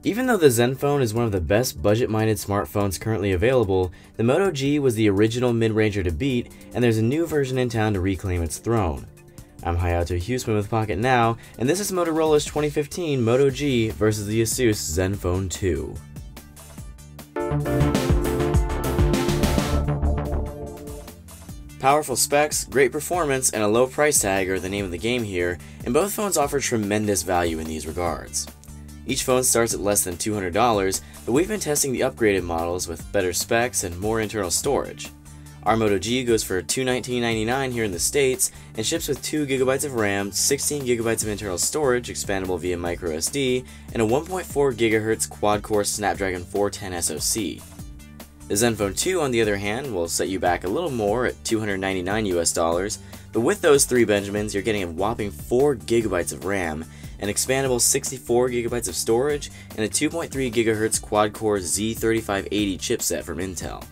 Even though the Zenfone is one of the best budget-minded smartphones currently available, the Moto G was the original mid-ranger to beat, and there's a new version in town to reclaim its throne. I'm Hayato Huseman with Pocketnow, and this is Motorola's 2015 Moto G versus the Asus Zenfone 2. Powerful specs, great performance, and a low price tag are the name of the game here, and both phones offer tremendous value in these regards. Each phone starts at less than $200, but we've been testing the upgraded models with better specs and more internal storage. Our Moto G goes for $219.99 here in the States and ships with 2GB of RAM, 16GB of internal storage expandable via microSD, and a 1.4 GHz quad-core Snapdragon 410 SoC. The Zenfone 2, on the other hand, will set you back a little more at $299 US, but with those three Benjamins, you're getting a whopping 4GB of RAM, an expandable 64GB of storage, and a 2.3 GHz quad-core Z3580 chipset from Intel.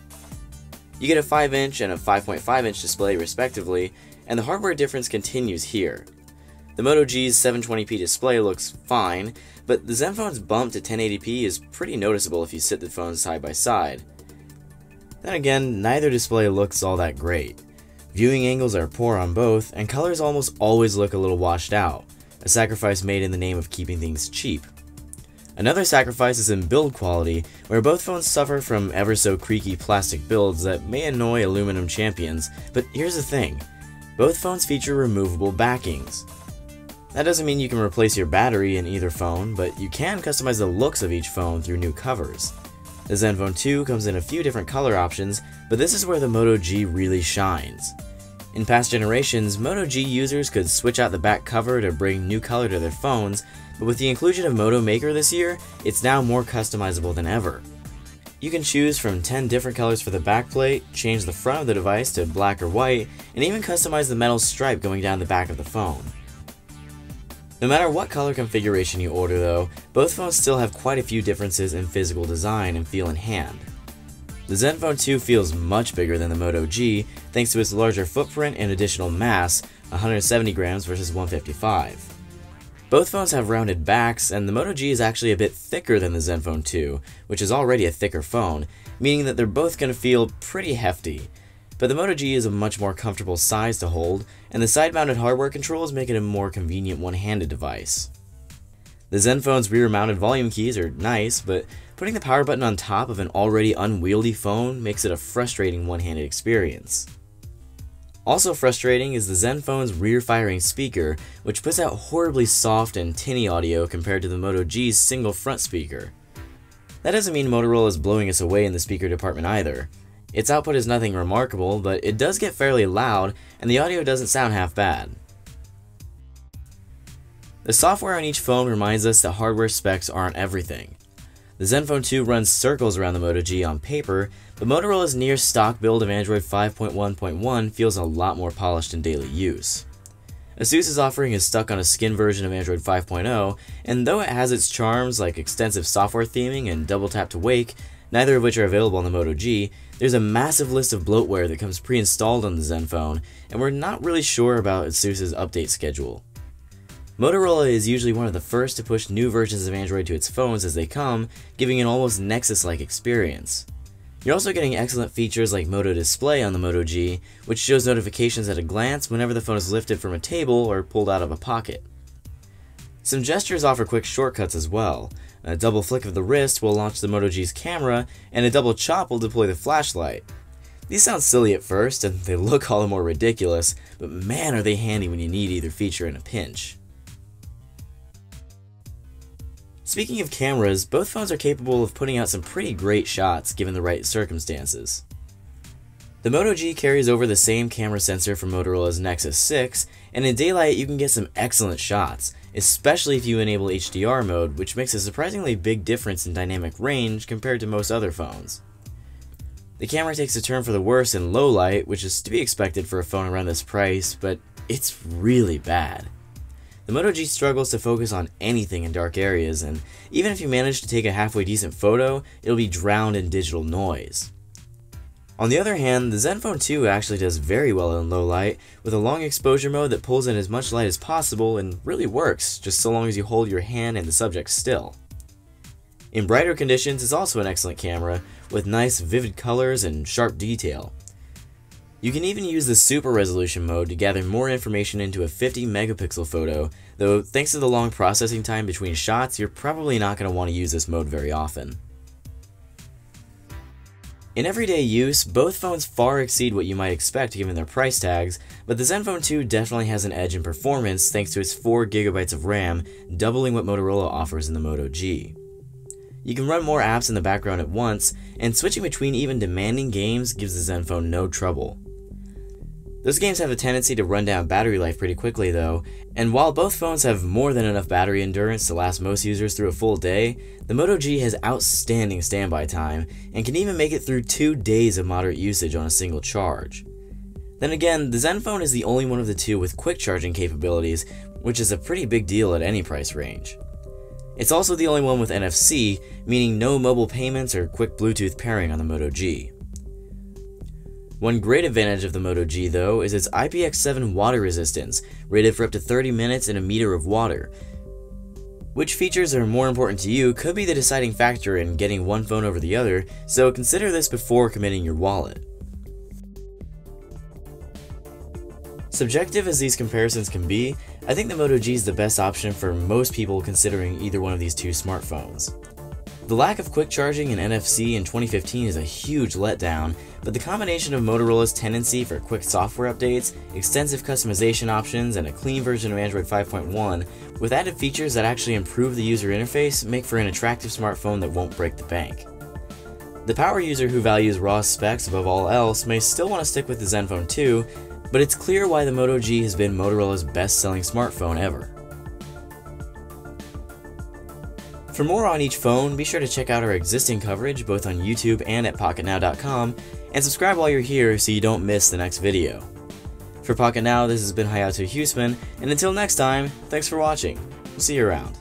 You get a 5-inch and a 5.5-inch display respectively, and the hardware difference continues here. The Moto G's 720p display looks fine, but the Zenfone's bump to 1080p is pretty noticeable if you sit the phones side by side. Then again, neither display looks all that great. Viewing angles are poor on both, and colors almost always look a little washed out, a sacrifice made in the name of keeping things cheap. Another sacrifice is in build quality, where both phones suffer from ever so creaky plastic builds that may annoy aluminum champions, but here's the thing, both phones feature removable backings. That doesn't mean you can replace your battery in either phone, but you can customize the looks of each phone through new covers. The Zenfone 2 comes in a few different color options, but this is where the Moto G really shines. In past generations, Moto G users could switch out the back cover to bring new color to their phones, but with the inclusion of Moto Maker this year, it's now more customizable than ever. You can choose from 10 different colors for the backplate, change the front of the device to black or white, and even customize the metal stripe going down the back of the phone. No matter what color configuration you order though, both phones still have quite a few differences in physical design and feel in hand. The Zenfone 2 feels much bigger than the Moto G thanks to its larger footprint and additional mass, 170 grams versus 155. Both phones have rounded backs, and the Moto G is actually a bit thicker than the Zenfone 2, which is already a thicker phone, meaning that they're both going to feel pretty hefty. But the Moto G is a much more comfortable size to hold, and the side-mounted hardware controls make it a more convenient one-handed device. The Zenfone's rear-mounted volume keys are nice, but putting the power button on top of an already unwieldy phone makes it a frustrating one-handed experience. Also frustrating is the Zenfone's rear-firing speaker, which puts out horribly soft and tinny audio compared to the Moto G's single front speaker. That doesn't mean Motorola is blowing us away in the speaker department either. Its output is nothing remarkable, but it does get fairly loud, and the audio doesn't sound half bad. The software on each phone reminds us that hardware specs aren't everything. The Zenfone 2 runs circles around the Moto G on paper, but Motorola's near stock build of Android 5.1.1 feels a lot more polished in daily use. Asus's offering is stuck on a skin version of Android 5.0, and though it has its charms like extensive software theming and double tap to wake, neither of which are available on the Moto G, there's a massive list of bloatware that comes pre-installed on the Zenfone, and we're not really sure about Asus's update schedule. Motorola is usually one of the first to push new versions of Android to its phones as they come, giving an almost Nexus-like experience. You're also getting excellent features like Moto Display on the Moto G, which shows notifications at a glance whenever the phone is lifted from a table or pulled out of a pocket. Some gestures offer quick shortcuts as well. A double flick of the wrist will launch the Moto G's camera, and a double chop will deploy the flashlight. These sound silly at first, and they look all the more ridiculous, but man are they handy when you need either feature in a pinch. Speaking of cameras, both phones are capable of putting out some pretty great shots given the right circumstances. The Moto G carries over the same camera sensor from Motorola's Nexus 6, and in daylight you can get some excellent shots, especially if you enable HDR mode, which makes a surprisingly big difference in dynamic range compared to most other phones. The camera takes a turn for the worse in low light, which is to be expected for a phone around this price, but it's really bad. The Moto G struggles to focus on anything in dark areas, and even if you manage to take a halfway decent photo, it'll be drowned in digital noise. On the other hand, the Zenfone 2 actually does very well in low light, with a long exposure mode that pulls in as much light as possible and really works, just so long as you hold your hand and the subject still. In brighter conditions, it's also an excellent camera, with nice vivid colors and sharp detail. You can even use the super resolution mode to gather more information into a 50 megapixel photo, though thanks to the long processing time between shots, you're probably not going to want to use this mode very often. In everyday use, both phones far exceed what you might expect given their price tags, but the Zenfone 2 definitely has an edge in performance thanks to its 4GB of RAM, doubling what Motorola offers in the Moto G. You can run more apps in the background at once, and switching between even demanding games gives the Zenfone no trouble. Those games have a tendency to run down battery life pretty quickly though, and while both phones have more than enough battery endurance to last most users through a full day, the Moto G has outstanding standby time, and can even make it through 2 days of moderate usage on a single charge. Then again, the Zenfone is the only one of the two with quick charging capabilities, which is a pretty big deal at any price range. It's also the only one with NFC, meaning no mobile payments or quick Bluetooth pairing on the Moto G. One great advantage of the Moto G though is its IPX7 water resistance, rated for up to 30 minutes in a meter of water. Which features are more important to you could be the deciding factor in getting one phone over the other, so consider this before committing your wallet. Subjective as these comparisons can be, I think the Moto G is the best option for most people considering either one of these two smartphones. The lack of quick charging and NFC in 2015 is a huge letdown, but the combination of Motorola's tendency for quick software updates, extensive customization options, and a clean version of Android 5.1, with added features that actually improve the user interface, make for an attractive smartphone that won't break the bank. The power user who values raw specs above all else may still want to stick with the Zenfone 2, but it's clear why the Moto G has been Motorola's best-selling smartphone ever. For more on each phone, be sure to check out our existing coverage both on YouTube and at Pocketnow.com, and subscribe while you're here so you don't miss the next video. For Pocketnow, this has been Hayato Huseman, and until next time, thanks for watching. We'll see you around.